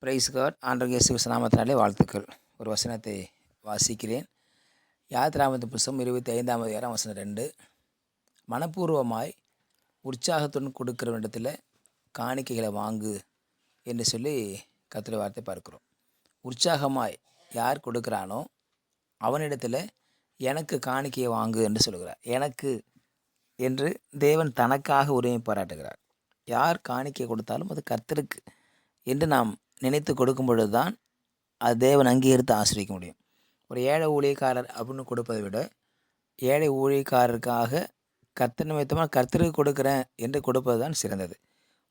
Price God. ஆண்டவர் இயேசு கிறிஸ்து நாமத்தினாலே வாழ்த்துக்கள். ஒரு வசனத்தை வாசிக்கிறேன். யாத்திராகமத்தின் புஸ்தகம் 25ஆம் அதிகாரம் வசனம் 2. மனப்பூர்வமாய் உற்சாகத்துடன் கொடுக்கிறவனிடத்தில் காணிக்கைகளை வாங்கு என்று சொல்லி கர்த்தருடைய வார்த்தை பார்க்கிறோம். உற்சாகமாய் யார் கொடுக்கிறானோ அவனிடத்தில் எனக்கு காணிக்கையை வாங்கு என்று சொல்கிறார். எனக்கு என்று தேவன் தனக்காக உரிமை பாராட்டுகிறார். யார் காணிக்கை கொடுத்தாலும் அது கர்த்தருக்கு என்று நாம் நினைத்து கொடுக்கும் பொழுது தான் அது தேவன் அங்கீகரித்து ஆசிரிக்க முடியும். ஒரு ஏழை ஊழியக்காரர் அப்படின்னு கொடுப்பதை விட ஏழை ஊழியக்காரருக்காக கர்த்தர் நிமித்தமாக கர்த்தருக்கு கொடுக்குறேன் என்று கொடுப்பது தான் சிறந்தது.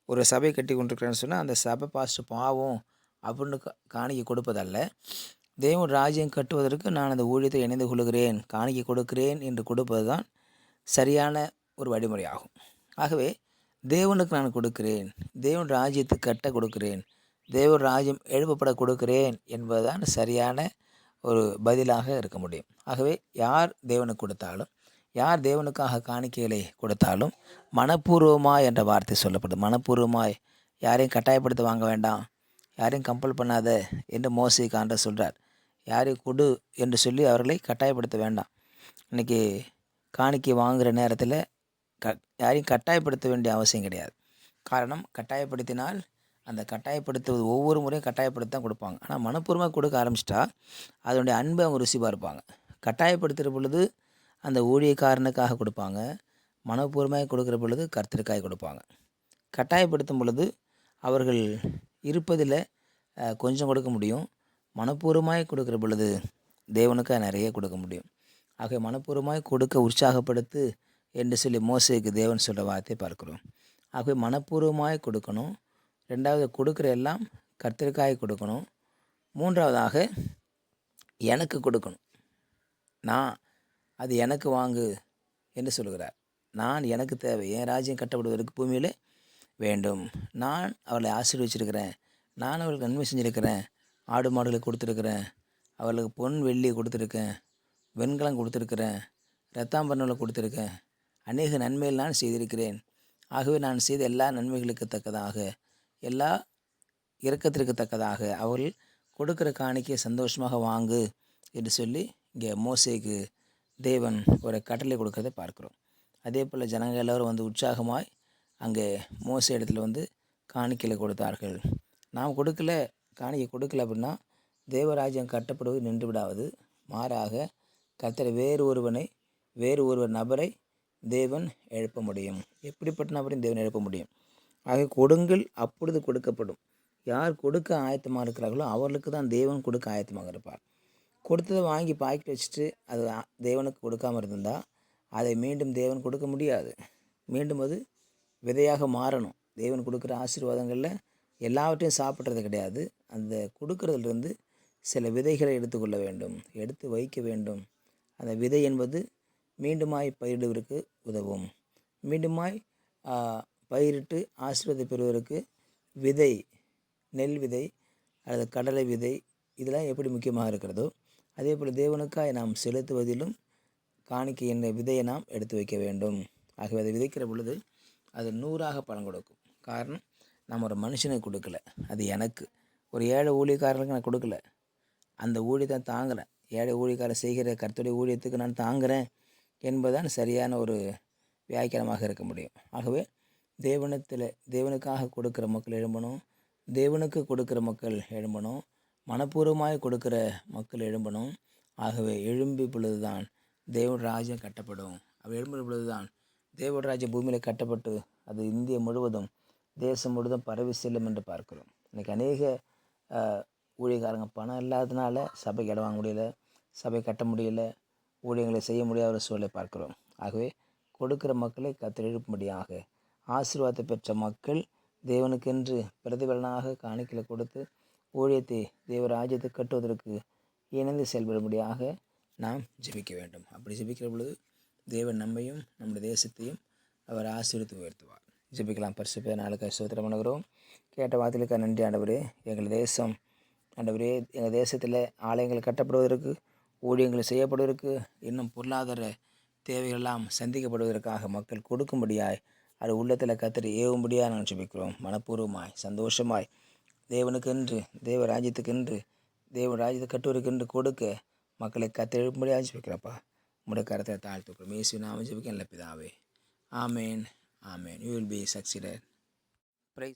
ஒரு சபை கட்டி கொண்டிருக்கிறேன்னு சொன்னால் அந்த சபை பாஸ்டர் பாவம் அப்படின்னு காணிக்கை கொடுப்பதல்ல. தேவன் ராஜ்யம் கட்டுவதற்கு நான் அந்த ஊழியத்தை இணைந்து கொள்கிறேன், காணிக்கை கொடுக்கிறேன் என்று கொடுப்பது தான் சரியான ஒரு வழிமுறையாகும். ஆகவே தேவனுக்கு நான் கொடுக்கிறேன், தேவன் ராஜ்யத்தை கட்ட கொடுக்கிறேன், தேவன் ராஜ்யம் எழுப்பப்பட கொடுக்கிறேன் என்பதுதான் சரியான ஒரு பதிலாக இருக்க முடியும். ஆகவே யார் தேவனுக்கு கொடுத்தாலும், யார் தேவனுக்காக காணிக்கைகளை கொடுத்தாலும் மனப்பூர்வமாய் என்ற வார்த்தை சொல்லப்படுது. மனப்பூர்வமாய், யாரையும் கட்டாயப்படுத்த வாங்க வேண்டாம், யாரையும் கம்பல் பண்ணாத என்று மோசேக்கு ஆண்டவர் சொல்கிறார். யாரையும் கொடு என்று சொல்லி அவர்களை கட்டாயப்படுத்த வேண்டாம். இன்றைக்கி காணிக்கை வாங்குகிற நேரத்தில் யாரையும் கட்டாயப்படுத்த வேண்டிய அவசியம் கிடையாது. காரணம், கட்டாயப்படுத்தினால் அந்த கட்டாயப்படுத்துவது ஒவ்வொரு முறையும் கட்டாயப்படுத்தி தான் கொடுப்பாங்க. ஆனால் மனப்பூர்வமாக கொடுக்க ஆரம்பிச்சிட்டா அதனுடைய அன்பை அவங்க ருசி பார்ப்பாங்க. கட்டாயப்படுத்துகிற பொழுது அந்த ஊழியக்காரனுக்காக கொடுப்பாங்க, மனப்பூர்வமாக கொடுக்குற பொழுது கர்த்தருக்காக கொடுப்பாங்க. கட்டாயப்படுத்தும் பொழுது அவர்கள் இருப்பதில் கொஞ்சம் கொடுக்க முடியும், மனப்பூர்வமாய் கொடுக்குற பொழுது தேவனுக்காக நிறைய கொடுக்க முடியும். ஆக மனப்பூர்வமாய் கொடுக்க உற்சாகப்படுத்து என்று சொல்லி மோசேக்கு தேவன் சொல்கிற வார்த்தை பார்க்குறோம். ஆகவே மனப்பூர்வமாய் கொடுக்கணும். ரெண்டாவது, கொடுக்குற எல்லாம் கர்த்தருக்காக கொடுக்கணும். மூன்றாவதாக எனக்கு கொடுக்கணும். நான் அது எனக்கு வாங்கு என்று சொல்கிறார். நான் எனக்கு தேவை, என் ராஜ்யம் கட்டப்படுவதற்கு பூமியில் வேண்டும். நான் அவளை ஆசீர்வச்சிருக்கிறேன், நான் அவளுக்கு நன்மை செஞ்சுருக்கிறேன், ஆடு மாடுகளை கொடுத்துருக்குறேன், அவளுக்கு பொன் வெள்ளி கொடுத்துருக்கேன், வெண்கலம் கொடுத்துருக்குறேன், ரத்தாம்பரங்களை கொடுத்துருக்கேன், அநேக நன்மைகள் நான் செய்திருக்கிறேன். ஆகவே நான் செய்த எல்லா நன்மைகளுக்கு தக்கதாக, எல்லா இரக்கத்திற்கு தக்கதாக அவர்கள் கொடுக்குற காணிக்கையை சந்தோஷமாக வாங்கு என்று சொல்லி இங்கே மோசேக்கு தேவன் ஒரு கட்டளை கொடுக்கறதை பார்க்குறோம். அதே போல் ஜனங்கள் எல்லோரும் வந்து உற்சாகமாய் அங்கே மோசே இடத்துல வந்து காணிக்கைகளை கொடுத்தார்கள். நாம் கொடுக்கல, காணிக்கை கொடுக்கல அப்படின்னா தேவராஜ்யம் கட்டப்படுவது நின்று விடாது. மாறாக கர்த்தர் வேறு ஒருவர் நபரை தேவன் எழுப்ப முடியும். எப்படிப்பட்ட நபரையும் தேவன் எழுப்ப முடியும். ஆக கொடுங்கள், அப்பொழுது கொடுக்கப்படும். யார் கொடுக்க ஆயத்தமாக இருக்கிறார்களோ அவர்களுக்கு தான் தேவன் கொடுக்க ஆயத்தமாக இருப்பார். கொடுத்ததை வாங்கி பாக்கெட் வச்சுட்டு அது தேவனுக்கு கொடுக்காமல் இருந்தால் அதை மீண்டும் தேவன் கொடுக்க முடியாது. மீண்டும் அது விதையாக மாறணும். தேவன் கொடுக்குற ஆசீர்வாதங்களில் எல்லாவற்றையும் சாப்பிட்றது கிடையாது. அந்த கொடுக்கறதுலேருந்து சில விதைகளை எடுத்துக்கொள்ள வேண்டும், எடுத்து வைக்க வேண்டும். அந்த விதை என்பது மீண்டுமாய் பயிரிடுவதற்கு உதவும். மீண்டுமாய் பயிரிட்டு ஆசீர்வாதத்தை பெறுவதற்கு விதை, நெல் விதை அல்லது கடலை விதை, இதெல்லாம் எப்படி முக்கியமாக இருக்கிறதோ அதே போல் தேவனுக்காக நாம் செலுத்துவதிலும் காணிக்கை என்ற விதையை நாம் எடுத்து வைக்க வேண்டும். ஆகவே அதை விதைக்கிற பொழுது அது 100ஆக பலன் கொடுக்கும். காரணம், நம்ம ஒரு மனுஷனுக்கு கொடுக்கல, அது எனக்கு. ஒரு ஏழை ஊழியக்காரர்களுக்கு நான் கொடுக்கல, அந்த ஊழியத்தை தாங்குகிறேன். ஏழை ஊழியக்காரர் செய்கிற கர்த்தருடைய ஊழியத்துக்கு நான் தாங்குகிறேன் என்பதுதான் சரியான ஒரு வியாக்கியானமாக இருக்க முடியும். ஆகவே தேவனுக்காக கொடுக்குற மக்கள் எழும்பணும், தேவனுக்கு கொடுக்குற மக்கள் எழும்பணும், மனப்பூர்வமாய் கொடுக்குற மக்கள் எழும்பணும். ஆகவே எழும்பி பொழுது தான் தேவன் ராஜ்யம் கட்டப்படும். அவர் எழும்புற பொழுது தான் தேவ ராஜ்யம் பூமியில் கட்டப்பட்டு அது இந்தியா முழுவதும், தேசம் முழுவதும் பரவி செல்லும் என்று பார்க்கிறோம். இன்றைக்கி அநேக ஊழியக்காரங்க பணம் இல்லாததுனால சபைக்கு இடம் வாங்க முடியல, சபை கட்ட முடியல, ஊழியங்களை செய்ய முடியாத ஒரு சூழலை பார்க்கிறோம். ஆகவே கொடுக்குற மக்களை கர்த்தர் எழுப்பும்படியாக, ஆசீர்வாதத்தை பெற்ற மக்கள் தேவனுக்கென்று பிரதிபலனாக காணிக்கைகளை கொடுத்து ஊழியத்தை தேவராஜ்யத்தை கட்டுவதற்கு இணைந்து செயல்படும்படியாக நாம் ஜெபிக்க வேண்டும். அப்படி ஜெபிக்கிற பொழுது தேவன் நம்மையும் நம்முடைய தேசத்தையும் அவர் ஆசீர்வதித்து உயர்த்துவார். ஜெபிக்கலாம். பரிசுத்த நாளுக்காக ஸ்தோத்திரம் பண்ணுகிறோம். கேட்ட வார்த்தைகளுக்காக நன்றி ஆண்டவரே. எங்கள் தேசம் ஆண்டவரே, எங்கள் தேசத்தில் ஆலயங்கள் கட்டப்படுவதற்கு, ஊழியங்கள் செய்யப்படுவதற்கு, இன்னும் பொருளாதார தேவைகளெல்லாம் சந்திக்கப்படுவதற்காக மக்கள் கொடுக்கும்படியாய் அது உள்ளத்தில் கர்த்தர் ஏவும்படியாக நாங்கள் ஜெபிக்கிறோம். மனப்பூர்வமாய், சந்தோஷமாய் தேவனுக்கென்று, தேவ ராஜ்யத்துக்கென்று, தேவ ராஜ்யத்தை கட்டுவதற்கென்று கொடுக்க மக்களை கத்தெழுப்பும்படி ஆசிப்பிக்கிறப்பா. உம்முடைய கரத்தை தாழ்த்துக்கிறோம். இயேசுவின் நாமத்தில் ஜெபிக்கிறேன் நல்ல பிதாவே. ஆமேன். ஆமேன். You will be succeeded.